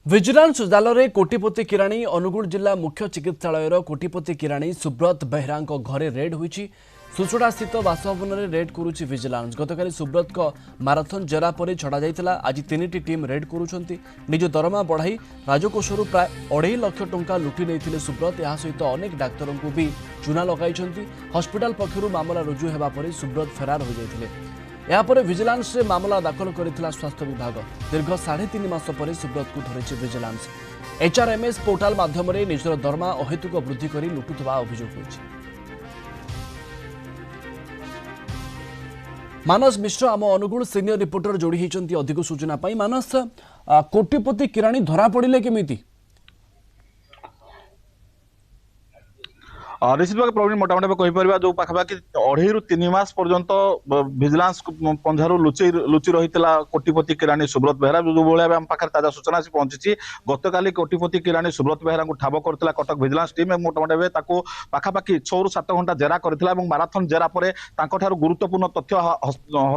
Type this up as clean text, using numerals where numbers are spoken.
Vigilance जाल कोटिपति किराणी अनुगुल जिला मुख्य चिकित्सालय कोटिपति किराणी सुब्रत बेहरा घरे रेड होती सुचड़ा स्थित बासभवन में रेड करुच्ची विजिलेंस गतकाली सुब्रत को माराथन जेरा पर छड़ा जाइतिला आज तीनिटी टीम रेड करुछंती निज दरमा बढ़ाई राजकोषर प्राय 2.5 लाख टंका लुटि नहीं सुब्रत यह सहित अनेक डाक्तरों को भी चूना लगाई हस्पिटाल पक्षर मामला रुजु होगा पर सुब्रत फेरार हो जाते यापर विजिलेंस मामला दाखल करथिला स्वास्थ्य विभाग दीर्घ 3.5 मास पर सुब्रत को धरिछि विजिलेंस एचआरएमएस पोर्टाल माध्यम निजर दरमा अहेतुक वृद्धि कर लुटुवा अभियोग होइछि। मानस मिश्र आम अनुगुल सीनियर रिपोर्टर जोड़ी होती अधिक सूचना पाई। मानस कोटिपति किराणी धरा पड़े केमिति? निश्चित भाव प्रवीण मोटामोटी कहीपर जो पाखापाखि 2.5 ରୁ 3 मास पर्यंत विजिलेंस पंजारू लुचि रही कोटिपति किराणी सुब्रत बेहरा जो भाई आम पाखे ताजा सूचना आसी पहुंची गतकाली कोटिपति किराणी सुब्रत बेहरा को ठाब करथिला कटक विजिलेंस टीम मोटामोटी पाखापाखि 6 ରୁ 7 घंटा जेरा करथिला माराथन जेरा पर गुरुत्वपूर्ण तथ्य